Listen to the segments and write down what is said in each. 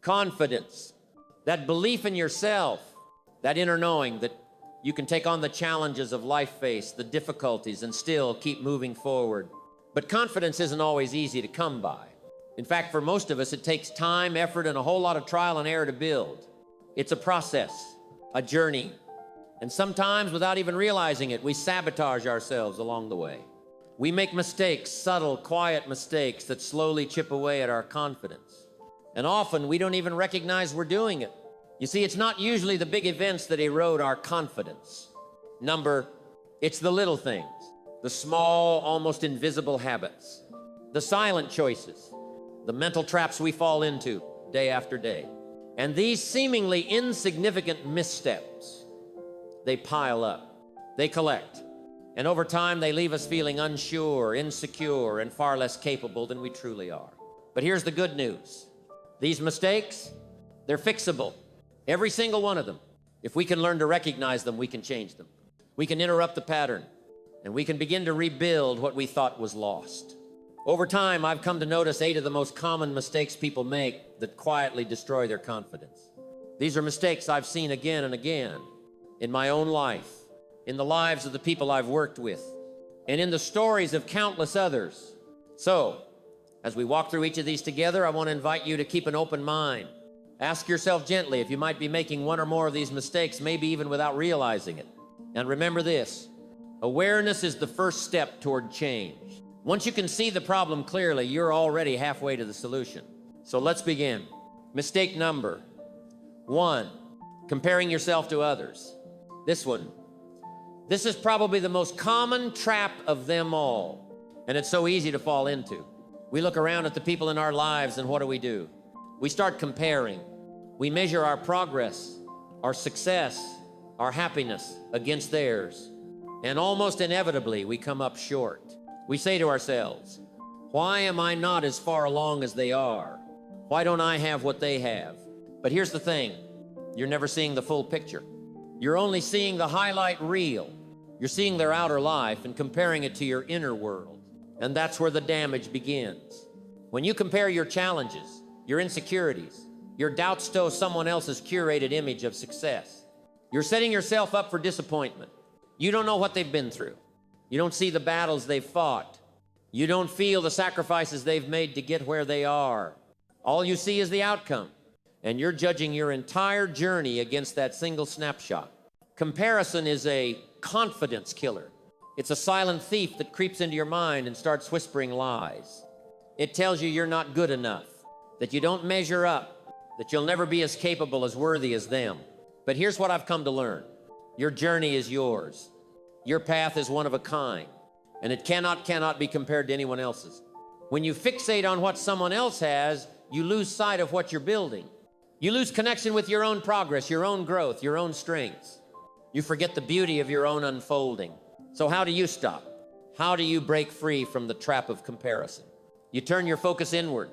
Confidence, that belief in yourself, that inner knowing that you can take on the challenges of life face, the difficulties, and still keep moving forward. But confidence isn't always easy to come by. In fact, for most of us, it takes time, effort, and a whole lot of trial and error to build. It's a process, a journey. And sometimes, without even realizing it, we sabotage ourselves along the way. We make mistakes, subtle, quiet mistakes that slowly chip away at our confidence. And often, we don't even recognize we're doing it. You see, it's not usually the big events that erode our confidence. It's the little things, the small, almost invisible habits, the silent choices, the mental traps we fall into day after day. And these seemingly insignificant missteps, they pile up, they collect, and over time they leave us feeling unsure, insecure, and far less capable than we truly are. But here's the good news. These mistakes, they're fixable, every single one of them. If we can learn to recognize them, we can change them. We can interrupt the pattern, and we can begin to rebuild what we thought was lost. Over time, I've come to notice 8 of the most common mistakes people make that quietly destroy their confidence. These are mistakes I've seen again and again in my own life, in the lives of the people I've worked with, and in the stories of countless others. So, as we walk through each of these together, I want to invite you to keep an open mind. Ask yourself gently if you might be making one or more of these mistakes, maybe even without realizing it. And remember this, awareness is the first step toward change. Once you can see the problem clearly, you're already halfway to the solution. So let's begin. Mistake number 1, comparing yourself to others. This is probably the most common trap of them all, and it's so easy to fall into. We look around at the people in our lives, and what do? We start comparing. We measure our progress, our success, our happiness against theirs, and almost inevitably, we come up short. We say to ourselves, why am I not as far along as they are? Why don't I have what they have? But here's the thing, you're never seeing the full picture. You're only seeing the highlight reel. You're seeing their outer life and comparing it to your inner world. And that's where the damage begins. When you compare your challenges, your insecurities, your doubts to someone else's curated image of success, you're setting yourself up for disappointment. You don't know what they've been through. You don't see the battles they've fought. You don't feel the sacrifices they've made to get where they are. All you see is the outcome, and you're judging your entire journey against that single snapshot. Comparison is a confidence killer. It's a silent thief that creeps into your mind and starts whispering lies. It tells you you're not good enough, that you don't measure up, that you'll never be as capable, as worthy as them. But here's what I've come to learn. Your journey is yours. Your path is one of a kind, and it cannot be compared to anyone else's. When you fixate on what someone else has, you lose sight of what you're building. You lose connection with your own progress, your own growth, your own strengths. You forget the beauty of your own unfolding. So how do you stop? How do you break free from the trap of comparison? You turn your focus inward.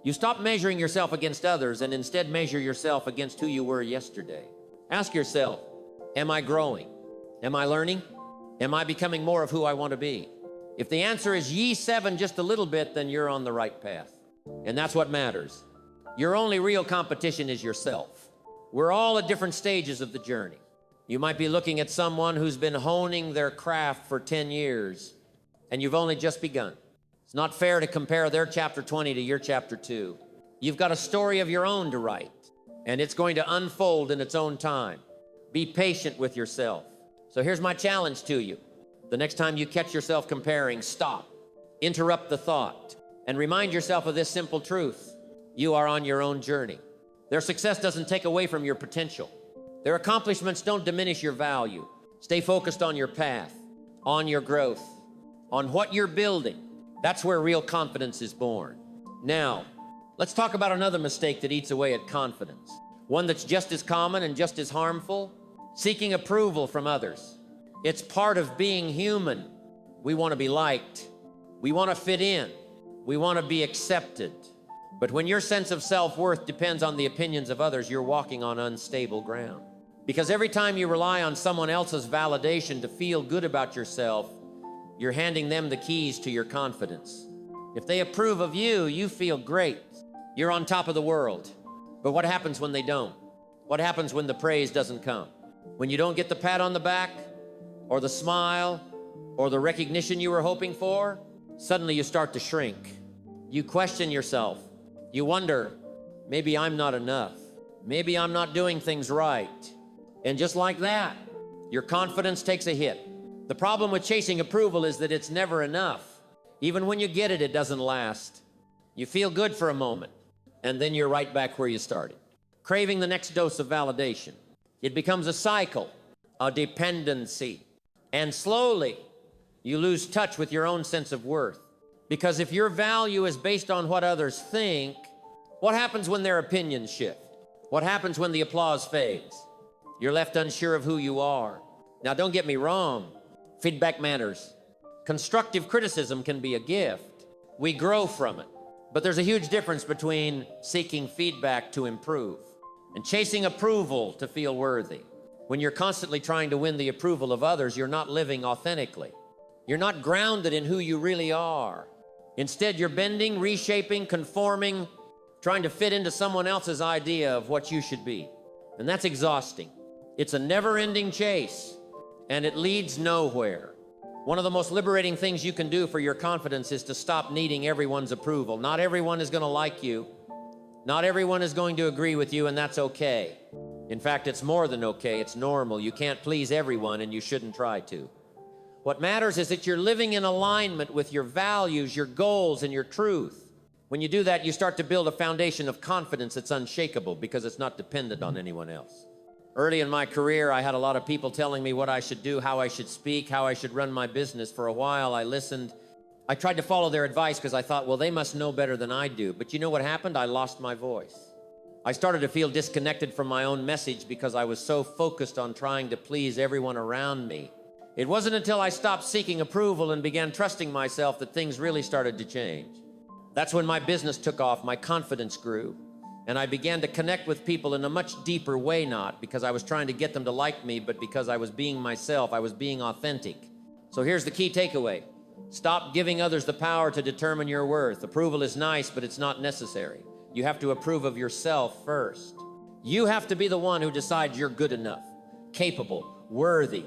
You stop measuring yourself against others and instead measure yourself against who you were yesterday. Ask yourself, am I growing? Am I learning? Am I becoming more of who I want to be? If the answer is ye 7 just a little bit, then you're on the right path. And that's what matters. Your only real competition is yourself. We're all at different stages of the journey. You might be looking at someone who's been honing their craft for 10 years, and you've only just begun. It's not fair to compare their chapter 20 to your chapter 2. You've got a story of your own to write, and it's going to unfold in its own time. Be patient with yourself. So here's my challenge to you. The next time you catch yourself comparing, stop, interrupt the thought, and remind yourself of this simple truth. You are on your own journey. Their success doesn't take away from your potential. Their accomplishments don't diminish your value. Stay focused on your path, on your growth, on what you're building. That's where real confidence is born. Now, let's talk about another mistake that eats away at confidence. One that's just as common and just as harmful. Seeking approval from others. It's part of being human. We want to be liked. We want to fit in. We want to be accepted. But when your sense of self-worth depends on the opinions of others, you're walking on unstable ground. Because every time you rely on someone else's validation to feel good about yourself, you're handing them the keys to your confidence. If they approve of you, you feel great. You're on top of the world. But what happens when they don't? What happens when the praise doesn't come? When you don't get the pat on the back, or the smile, or the recognition you were hoping for, suddenly you start to shrink. You question yourself. You wonder, maybe I'm not enough. Maybe I'm not doing things right. And just like that, your confidence takes a hit. The problem with chasing approval is that it's never enough. Even when you get it, it doesn't last. You feel good for a moment, and then you're right back where you started, craving the next dose of validation. It becomes a cycle, a dependency. And slowly, you lose touch with your own sense of worth. Because if your value is based on what others think, what happens when their opinions shift? What happens when the applause fades? You're left unsure of who you are. Now, don't get me wrong. Feedback matters. Constructive criticism can be a gift. We grow from it. But there's a huge difference between seeking feedback to improve and chasing approval to feel worthy. When you're constantly trying to win the approval of others, you're not living authentically. You're not grounded in who you really are. Instead, you're bending, reshaping, conforming, trying to fit into someone else's idea of what you should be. And that's exhausting. It's a never-ending chase, and it leads nowhere. One of the most liberating things you can do for your confidence is to stop needing everyone's approval. Not everyone is going to like you. Not everyone is going to agree with you, and that's okay. In fact, it's more than okay. It's normal. You can't please everyone, and you shouldn't try to. What matters is that you're living in alignment with your values, your goals, and your truth. When you do that, you start to build a foundation of confidence that's unshakable because it's not dependent on anyone else. Early in my career, I had a lot of people telling me what I should do, how I should speak, how I should run my business. For a while, I listened. I tried to follow their advice because I thought, well, they must know better than I do. But you know what happened? I lost my voice. I started to feel disconnected from my own message because I was so focused on trying to please everyone around me. It wasn't until I stopped seeking approval and began trusting myself that things really started to change. That's when my business took off, my confidence grew, and I began to connect with people in a much deeper way, not because I was trying to get them to like me, but because I was being myself, I was being authentic. So here's the key takeaway. Stop giving others the power to determine your worth. Approval is nice, but it's not necessary. You have to approve of yourself first. You have to be the one who decides you're good enough, capable, worthy.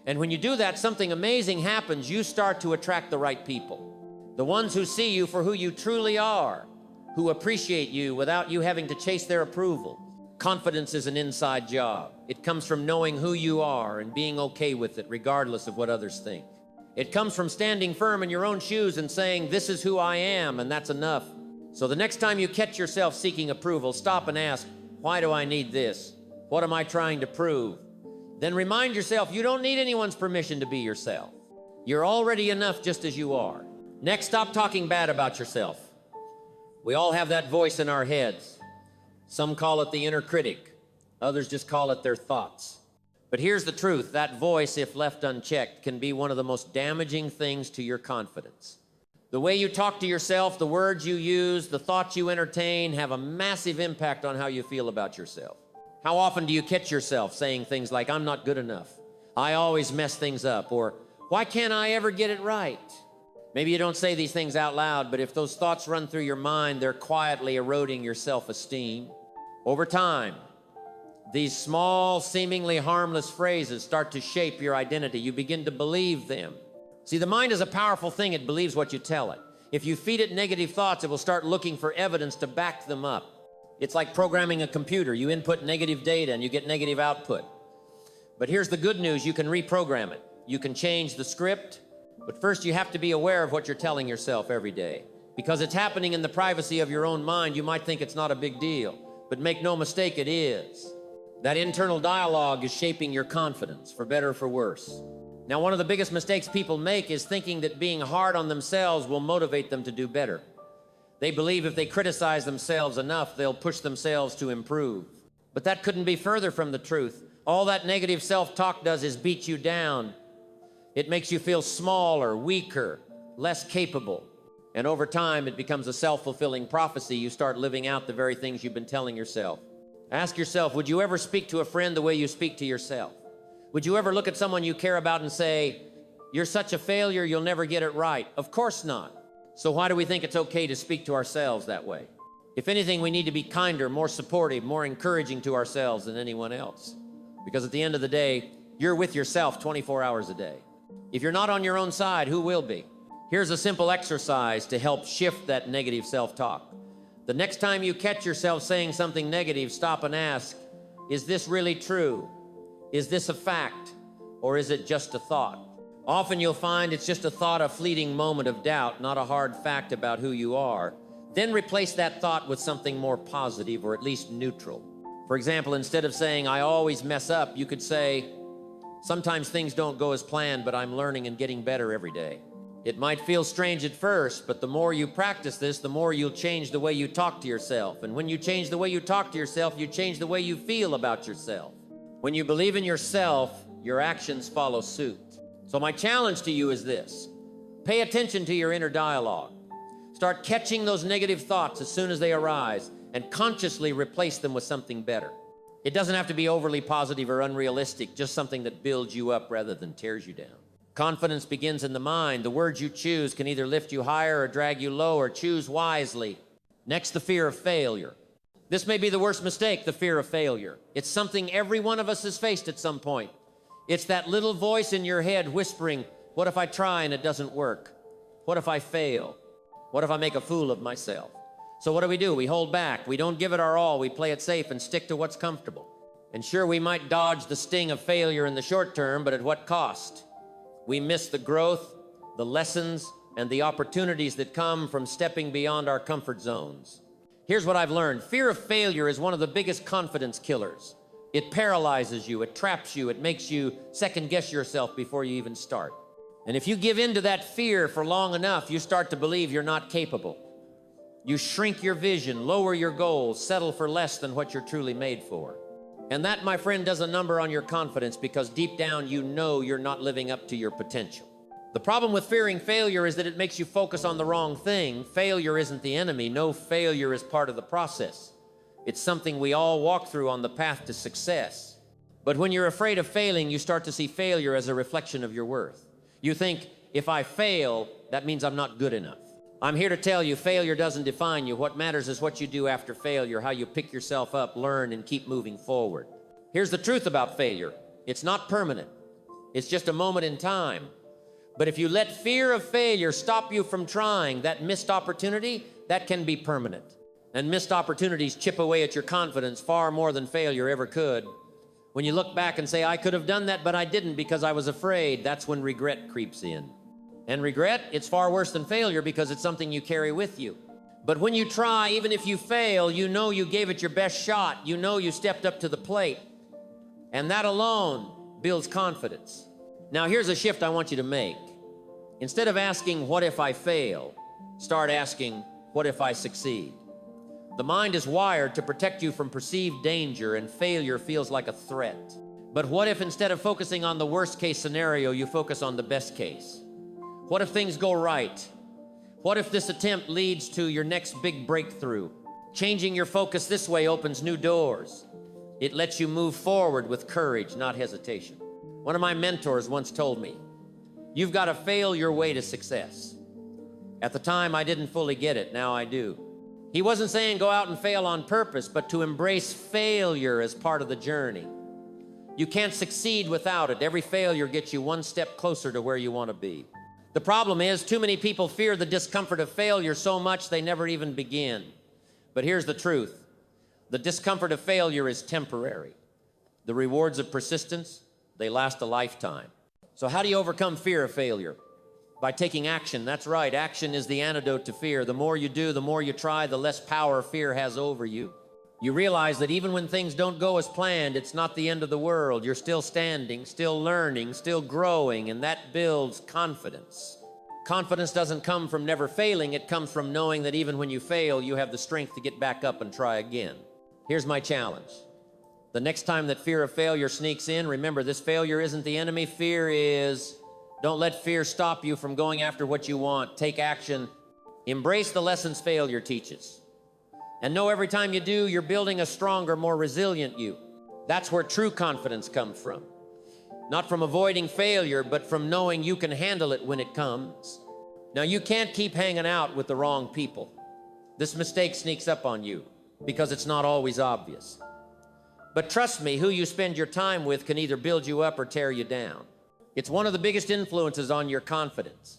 And when you do that, something amazing happens. You start to attract the right people. The ones who see you for who you truly are, who appreciate you without you having to chase their approval. Confidence is an inside job. It comes from knowing who you are and being okay with it, regardless of what others think. It comes from standing firm in your own shoes and saying, this is who I am, and that's enough. So the next time you catch yourself seeking approval, stop and ask, why do I need this? What am I trying to prove? Then remind yourself, you don't need anyone's permission to be yourself. You're already enough just as you are. Next, stop talking bad about yourself. We all have that voice in our heads. Some call it the inner critic. Others just call it their thoughts. But here's the truth. That voice, if left unchecked, can be one of the most damaging things to your confidence. The way you talk to yourself, the words you use, the thoughts you entertain have a massive impact on how you feel about yourself. How often do you catch yourself saying things like, I'm not good enough, I always mess things up, or why can't I ever get it right? Maybe you don't say these things out loud, but if those thoughts run through your mind, they're quietly eroding your self-esteem. Over time, these small, seemingly harmless phrases start to shape your identity. You begin to believe them. See, the mind is a powerful thing. It believes what you tell it. If you feed it negative thoughts, it will start looking for evidence to back them up. It's like programming a computer. You input negative data and you get negative output. But here's the good news. You can reprogram it. You can change the script. But first, you have to be aware of what you're telling yourself every day. Because it's happening in the privacy of your own mind, you might think it's not a big deal. But make no mistake, it is. That internal dialogue is shaping your confidence, for better or for worse. Now, one of the biggest mistakes people make is thinking that being hard on themselves will motivate them to do better. They believe if they criticize themselves enough, they'll push themselves to improve. But that couldn't be further from the truth. All that negative self-talk does is beat you down. It makes you feel smaller, weaker, less capable. And over time, it becomes a self-fulfilling prophecy. You start living out the very things you've been telling yourself. Ask yourself, would you ever speak to a friend the way you speak to yourself? Would you ever look at someone you care about and say, you're such a failure, you'll never get it right? Of course not. So why do we think it's okay to speak to ourselves that way? If anything, we need to be kinder, more supportive, more encouraging to ourselves than anyone else. Because at the end of the day, you're with yourself 24 hours a day. If you're not on your own side, who will be? Here's a simple exercise to help shift that negative self-talk. The next time you catch yourself saying something negative, stop and ask, is this really true? Is this a fact? Or is it just a thought? Often you'll find it's just a thought, a fleeting moment of doubt, not a hard fact about who you are. Then replace that thought with something more positive or at least neutral. For example, instead of saying, I always mess up, you could say, sometimes things don't go as planned, but I'm learning and getting better every day. It might feel strange at first, but the more you practice this, the more you'll change the way you talk to yourself. And when you change the way you talk to yourself, you change the way you feel about yourself. When you believe in yourself, your actions follow suit. So my challenge to you is this. Pay attention to your inner dialogue. Start catching those negative thoughts as soon as they arise and consciously replace them with something better. It doesn't have to be overly positive or unrealistic, just something that builds you up rather than tears you down. Confidence begins in the mind. The words you choose can either lift you higher or drag you lower. Choose wisely. Next, the fear of failure. This may be the worst mistake, the fear of failure. It's something every one of us has faced at some point. It's that little voice in your head whispering, what if I try and it doesn't work? What if I fail? What if I make a fool of myself? So what do? We hold back. We don't give it our all. We play it safe and stick to what's comfortable. And sure, we might dodge the sting of failure in the short term, but at what cost? We miss the growth, the lessons, and the opportunities that come from stepping beyond our comfort zones. Here's what I've learned. Fear of failure is one of the biggest confidence killers. It paralyzes you, it traps you, it makes you second-guess yourself before you even start. And if you give in to that fear for long enough, you start to believe you're not capable. You shrink your vision, lower your goals, settle for less than what you're truly made for. And that, my friend, does a number on your confidence because deep down you know you're not living up to your potential. The problem with fearing failure is that it makes you focus on the wrong thing. Failure isn't the enemy. No, failure is part of the process. It's something we all walk through on the path to success. But when you're afraid of failing, you start to see failure as a reflection of your worth. You think, if I fail, that means I'm not good enough. I'm here to tell you, failure doesn't define you. What matters is what you do after failure, how you pick yourself up, learn, and keep moving forward. Here's the truth about failure. It's not permanent. It's just a moment in time. But if you let fear of failure stop you from trying, that missed opportunity, that can be permanent. And missed opportunities chip away at your confidence far more than failure ever could. When you look back and say, I could have done that, but I didn't because I was afraid, that's when regret creeps in. And regret, it's far worse than failure because it's something you carry with you. But when you try, even if you fail, you know you gave it your best shot. You know you stepped up to the plate. And that alone builds confidence. Now, here's a shift I want you to make. Instead of asking, what if I fail? Start asking, what if I succeed? The mind is wired to protect you from perceived danger, and failure feels like a threat. But what if instead of focusing on the worst case scenario, you focus on the best case? What if things go right? What if this attempt leads to your next big breakthrough? Changing your focus this way opens new doors. It lets you move forward with courage, not hesitation. One of my mentors once told me, you've got to fail your way to success. At the time, I didn't fully get it. Now I do. He wasn't saying go out and fail on purpose, but to embrace failure as part of the journey. You can't succeed without it. Every failure gets you one step closer to where you want to be. The problem is, too many people fear the discomfort of failure so much they never even begin. But here's the truth. The discomfort of failure is temporary. The rewards of persistence, they last a lifetime. So how do you overcome fear of failure? By taking action. That's right. Action is the antidote to fear. The more you do, the more you try, the less power fear has over you. You realize that even when things don't go as planned, it's not the end of the world. You're still standing, still learning, still growing, and that builds confidence. Confidence doesn't come from never failing. It comes from knowing that even when you fail, you have the strength to get back up and try again. Here's my challenge. The next time that fear of failure sneaks in, remember, this failure isn't the enemy. Fear is. Don't let fear stop you from going after what you want. Take action. Embrace the lessons failure teaches. And know every time you do, you're building a stronger, more resilient you. That's where true confidence comes from. Not from avoiding failure, but from knowing you can handle it when it comes. Now, you can't keep hanging out with the wrong people. This mistake sneaks up on you because it's not always obvious. But trust me, who you spend your time with can either build you up or tear you down. It's one of the biggest influences on your confidence.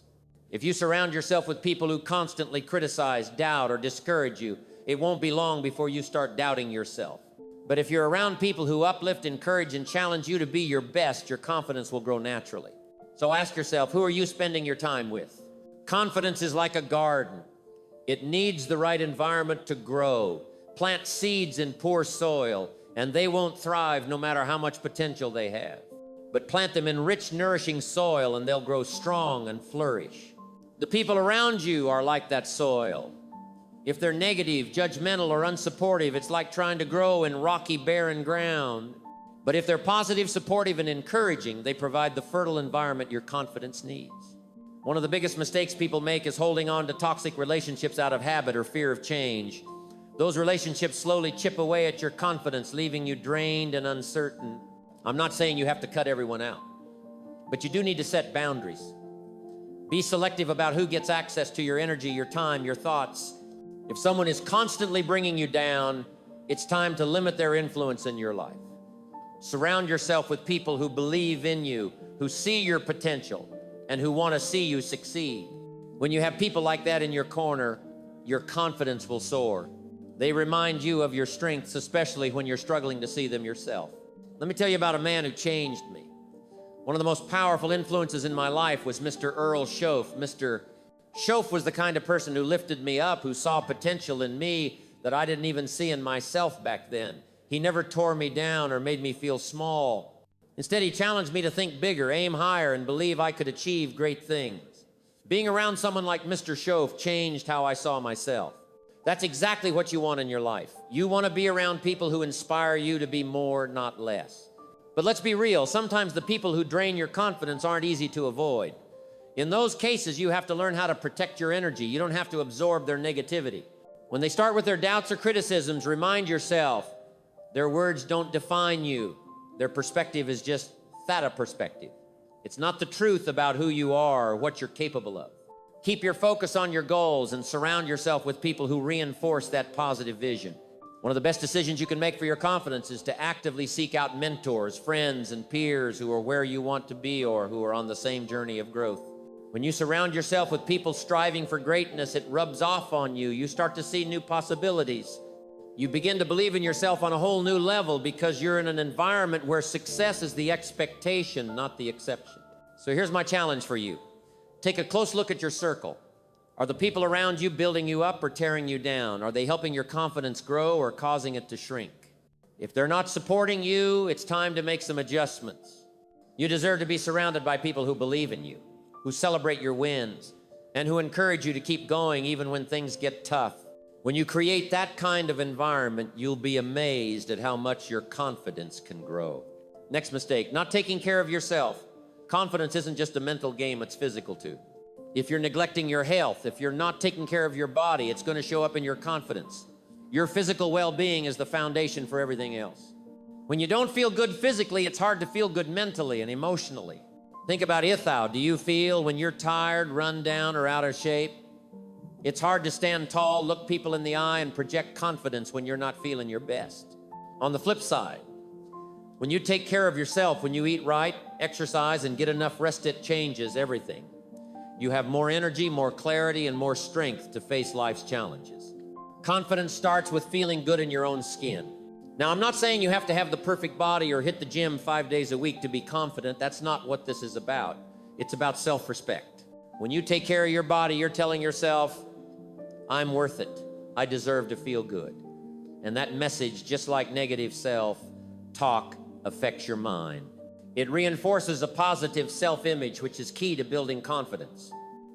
If you surround yourself with people who constantly criticize, doubt, or discourage you, it won't be long before you start doubting yourself. But if you're around people who uplift, encourage, and challenge you to be your best, your confidence will grow naturally. So ask yourself, who are you spending your time with? Confidence is like a garden. It needs the right environment to grow. Plant seeds in poor soil, and they won't thrive no matter how much potential they have. But plant them in rich, nourishing soil, and they'll grow strong and flourish. The people around you are like that soil. If they're negative, judgmental, or unsupportive, it's like trying to grow in rocky, barren ground. But if they're positive, supportive, and encouraging, they provide the fertile environment your confidence needs. One of the biggest mistakes people make is holding on to toxic relationships out of habit or fear of change. Those relationships slowly chip away at your confidence, leaving you drained and uncertain. I'm not saying you have to cut everyone out, but you do need to set boundaries. Be selective about who gets access to your energy, your time, your thoughts. If someone is constantly bringing you down, it's time to limit their influence in your life. Surround yourself with people who believe in you, who see your potential, and who want to see you succeed. When you have people like that in your corner, your confidence will soar. They remind you of your strengths, especially when you're struggling to see them yourself. Let me tell you about a man who changed me. One of the most powerful influences in my life was Mr. Earl Schoaf. Mr. Schoaf was the kind of person who lifted me up, who saw potential in me that I didn't even see in myself back then. He never tore me down or made me feel small. Instead, he challenged me to think bigger, aim higher, and believe I could achieve great things. Being around someone like Mr. Schoaf changed how I saw myself. That's exactly what you want in your life. You want to be around people who inspire you to be more, not less. But let's be real, sometimes the people who drain your confidence aren't easy to avoid. In those cases, you have to learn how to protect your energy. You don't have to absorb their negativity. When they start with their doubts or criticisms, remind yourself, their words don't define you. Their perspective is just theta perspective. It's not the truth about who you are or what you're capable of. Keep your focus on your goals and surround yourself with people who reinforce that positive vision. One of the best decisions you can make for your confidence is to actively seek out mentors, friends, and peers who are where you want to be or who are on the same journey of growth. When you surround yourself with people striving for greatness, it rubs off on you. You start to see new possibilities. You begin to believe in yourself on a whole new level because you're in an environment where success is the expectation, not the exception. So here's my challenge for you. Take a close look at your circle. Are the people around you building you up or tearing you down? Are they helping your confidence grow or causing it to shrink? If they're not supporting you, it's time to make some adjustments. You deserve to be surrounded by people who believe in you, who celebrate your wins, and who encourage you to keep going even when things get tough. When you create that kind of environment, you'll be amazed at how much your confidence can grow. Next mistake, not taking care of yourself. Confidence isn't just a mental game, it's physical too. If you're neglecting your health, if you're not taking care of your body, it's going to show up in your confidence. Your physical well-being is the foundation for everything else. When you don't feel good physically, it's hard to feel good mentally and emotionally. Think about Ithau. Do you feel when you're tired, run down, or out of shape? It's hard to stand tall, look people in the eye, and project confidence when you're not feeling your best. On the flip side, when you take care of yourself, when you eat right, exercise, and get enough rest, it changes everything. You have more energy, more clarity, and more strength to face life's challenges. Confidence starts with feeling good in your own skin. Now, I'm not saying you have to have the perfect body or hit the gym 5 days a week to be confident. That's not what this is about. It's about self-respect. When you take care of your body, you're telling yourself, I'm worth it. I deserve to feel good. And that message, just like negative self-talk, affects your mind. It reinforces a positive self-image, which is key to building confidence.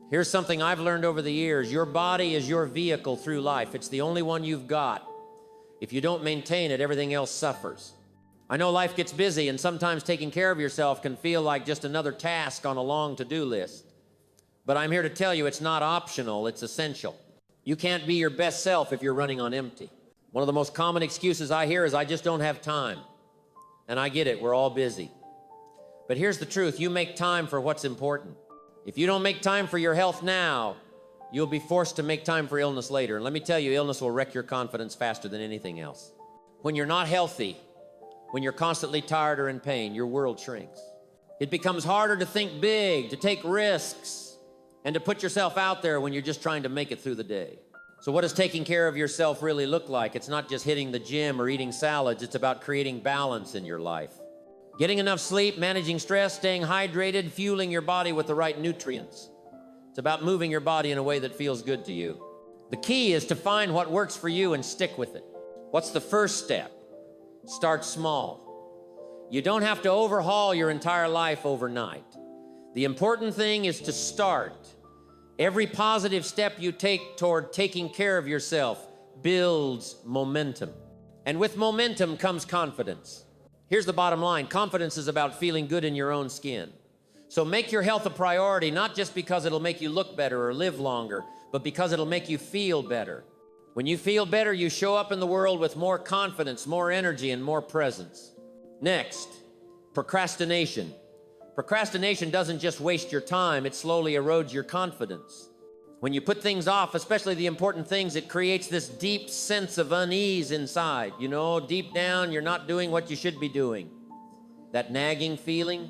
Here's something I've learned over the years. Your body is your vehicle through life. It's the only one you've got. If you don't maintain it, everything else suffers. I know life gets busy, and sometimes taking care of yourself can feel like just another task on a long to-do list. But I'm here to tell you it's not optional, it's essential. You can't be your best self if you're running on empty. One of the most common excuses I hear is, I just don't have time. And I get it, we're all busy. But here's the truth, you make time for what's important. If you don't make time for your health now, you'll be forced to make time for illness later. And let me tell you, illness will wreck your confidence faster than anything else. When you're not healthy, when you're constantly tired or in pain, your world shrinks. It becomes harder to think big, to take risks, and to put yourself out there when you're just trying to make it through the day. So what does taking care of yourself really look like? It's not just hitting the gym or eating salads. It's about creating balance in your life. Getting enough sleep, managing stress, staying hydrated, fueling your body with the right nutrients. It's about moving your body in a way that feels good to you. The key is to find what works for you and stick with it. What's the first step? Start small. You don't have to overhaul your entire life overnight. The important thing is to start. Every positive step you take toward taking care of yourself builds momentum. And with momentum comes confidence. Here's the bottom line. Confidence is about feeling good in your own skin. So make your health a priority, not just because it'll make you look better or live longer, but because it'll make you feel better. When you feel better, you show up in the world with more confidence, more energy, and more presence. Next, procrastination. Procrastination doesn't just waste your time, it slowly erodes your confidence. When you put things off, especially the important things, it creates this deep sense of unease inside. You know, deep down, you're not doing what you should be doing. That nagging feeling,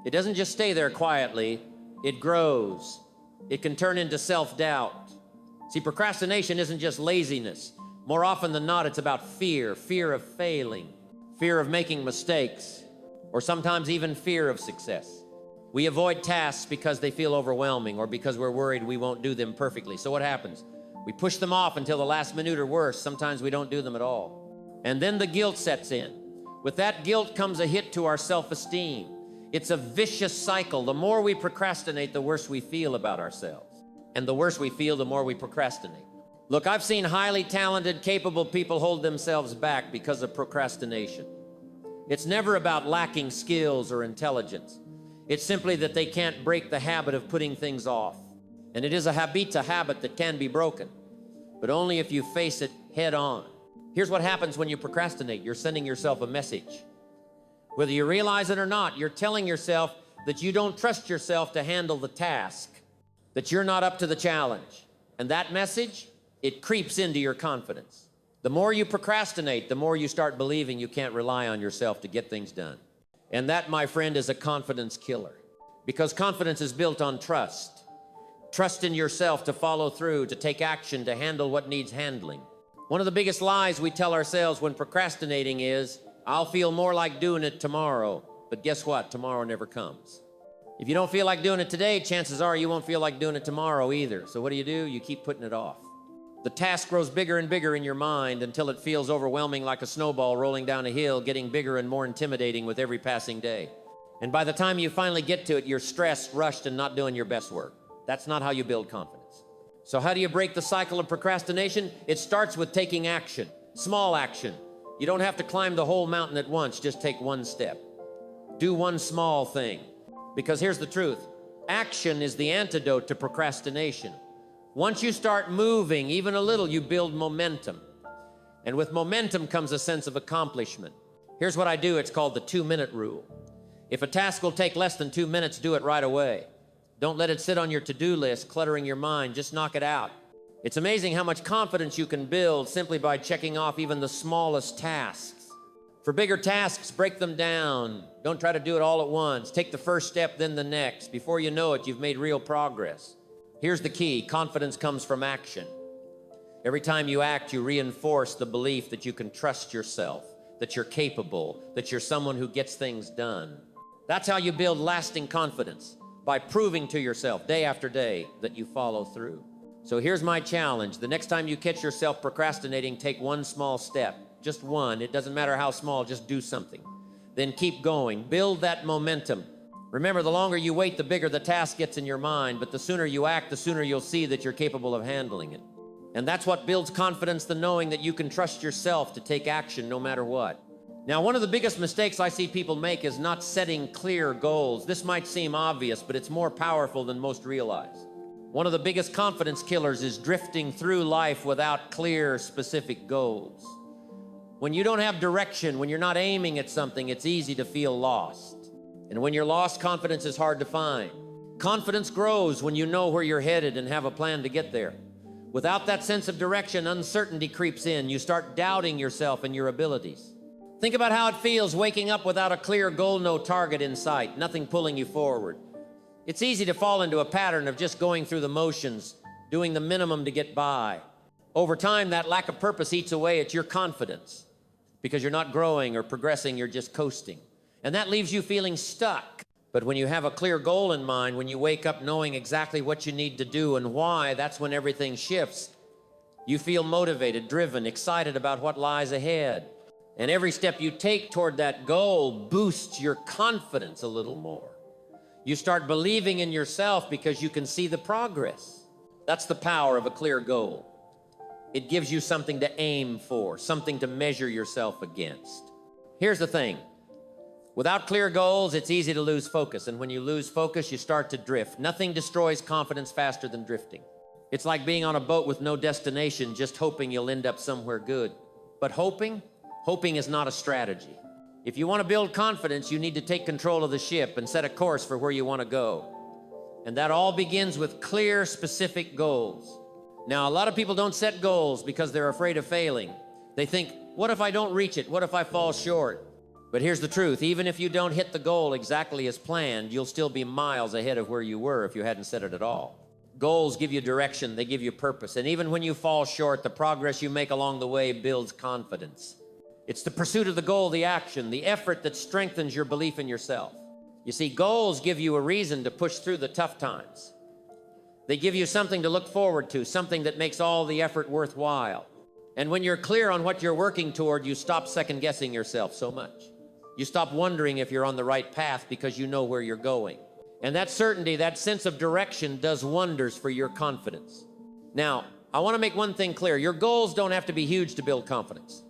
it doesn't just stay there quietly, it grows. It can turn into self-doubt. See, procrastination isn't just laziness. More often than not, it's about fear of failing, fear of making mistakes, or sometimes even fear of success. We avoid tasks because they feel overwhelming or because we're worried we won't do them perfectly. So what happens? We push them off until the last minute or worse. Sometimes we don't do them at all. And then the guilt sets in. With that guilt comes a hit to our self-esteem. It's a vicious cycle. The more we procrastinate, the worse we feel about ourselves. And the worse we feel, the more we procrastinate. Look, I've seen highly talented, capable people hold themselves back because of procrastination. It's never about lacking skills or intelligence. It's simply that they can't break the habit of putting things off. And it is a habit that can be broken, but only if you face it head on. Here's what happens when you procrastinate. You're sending yourself a message. Whether you realize it or not, you're telling yourself that you don't trust yourself to handle the task, that you're not up to the challenge. And that message, it creeps into your confidence. The more you procrastinate, the more you start believing you can't rely on yourself to get things done. And that, my friend, is a confidence killer. Because confidence is built on trust. Trust in yourself to follow through, to take action, to handle what needs handling. One of the biggest lies we tell ourselves when procrastinating is, I'll feel more like doing it tomorrow. But guess what? Tomorrow never comes. If you don't feel like doing it today, chances are you won't feel like doing it tomorrow either. So what do? You keep putting it off. The task grows bigger and bigger in your mind until it feels overwhelming like a snowball rolling down a hill, getting bigger and more intimidating with every passing day. And by the time you finally get to it, you're stressed, rushed, and not doing your best work. That's not how you build confidence. So how do you break the cycle of procrastination? It starts with taking action, small action. You don't have to climb the whole mountain at once, just take one step. Do one small thing. Because here's the truth, action is the antidote to procrastination. Once you start moving, even a little, you build momentum. And with momentum comes a sense of accomplishment. Here's what I do, it's called the 2-minute rule. If a task will take less than 2 minutes, do it right away. Don't let it sit on your to-do list, cluttering your mind, just knock it out. It's amazing how much confidence you can build simply by checking off even the smallest tasks. For bigger tasks, break them down. Don't try to do it all at once. Take the first step, then the next. Before you know it, you've made real progress. Here's the key, confidence comes from action. Every time you act, you reinforce the belief that you can trust yourself, that you're capable, that you're someone who gets things done. That's how you build lasting confidence, by proving to yourself day after day that you follow through. So here's my challenge. The next time you catch yourself procrastinating, take one small step, just one. It doesn't matter how small, just do something. Then keep going, build that momentum. Remember, the longer you wait, the bigger the task gets in your mind, but the sooner you act, the sooner you'll see that you're capable of handling it. And that's what builds confidence, the knowing that you can trust yourself to take action no matter what. Now, one of the biggest mistakes I see people make is not setting clear goals. This might seem obvious, but it's more powerful than most realize. One of the biggest confidence killers is drifting through life without clear, specific goals. When you don't have direction, when you're not aiming at something, it's easy to feel lost. And when you're lost, confidence is hard to find. Confidence grows when you know where you're headed and have a plan to get there. Without that sense of direction, uncertainty creeps in. You start doubting yourself and your abilities. Think about how it feels waking up without a clear goal, no target in sight, nothing pulling you forward. It's easy to fall into a pattern of just going through the motions, doing the minimum to get by. Over time, that lack of purpose eats away at your confidence because you're not growing or progressing, you're just coasting. And that leaves you feeling stuck. But when you have a clear goal in mind, when you wake up knowing exactly what you need to do and why, that's when everything shifts. You feel motivated, driven, excited about what lies ahead. And every step you take toward that goal boosts your confidence a little more. You start believing in yourself because you can see the progress. That's the power of a clear goal. It gives you something to aim for, something to measure yourself against. Here's the thing. Without clear goals, it's easy to lose focus. And when you lose focus, you start to drift. Nothing destroys confidence faster than drifting. It's like being on a boat with no destination, just hoping you'll end up somewhere good. But hoping is not a strategy. If you want to build confidence, you need to take control of the ship and set a course for where you want to go. And that all begins with clear, specific goals. Now, a lot of people don't set goals because they're afraid of failing. They think, what if I don't reach it? What if I fall short? But here's the truth. Even if you don't hit the goal exactly as planned, you'll still be miles ahead of where you were if you hadn't set it at all. Goals give you direction. They give you purpose. And even when you fall short, the progress you make along the way builds confidence. It's the pursuit of the goal, the action, the effort that strengthens your belief in yourself. You see, goals give you a reason to push through the tough times. They give you something to look forward to, something that makes all the effort worthwhile. And when you're clear on what you're working toward, you stop second-guessing yourself so much. You stop wondering if you're on the right path because you know where you're going. And that certainty, that sense of direction does wonders for your confidence. Now, I want to make one thing clear. Your goals don't have to be huge to build confidence.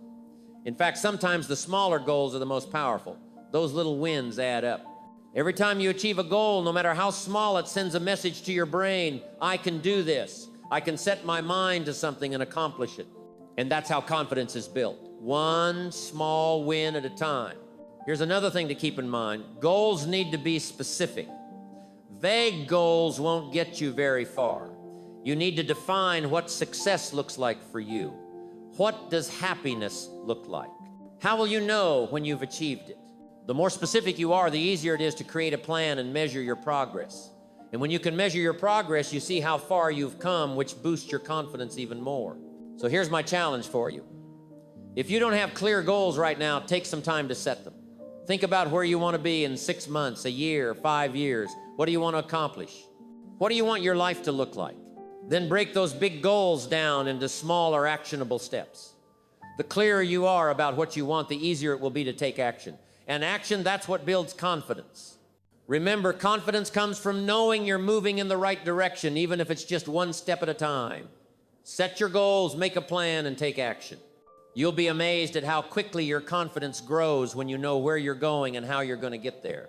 In fact, sometimes the smaller goals are the most powerful. Those little wins add up. Every time you achieve a goal, no matter how small, it sends a message to your brain, I can do this. I can set my mind to something and accomplish it. And that's how confidence is built. One small win at a time. Here's another thing to keep in mind. Goals need to be specific. Vague goals won't get you very far. You need to define what success looks like for you. What does happiness look like? How will you know when you've achieved it? The more specific you are, the easier it is to create a plan and measure your progress. And when you can measure your progress, you see how far you've come, which boosts your confidence even more. So here's my challenge for you. If you don't have clear goals right now, take some time to set them. Think about where you want to be in 6 months, a year, 5 years. What do you want to accomplish? What do you want your life to look like? Then break those big goals down into smaller, actionable steps. The clearer you are about what you want, the easier it will be to take action. And action, that's what builds confidence. Remember, confidence comes from knowing you're moving in the right direction, even if it's just one step at a time. Set your goals, make a plan, and take action. You'll be amazed at how quickly your confidence grows when you know where you're going and how you're going to get there.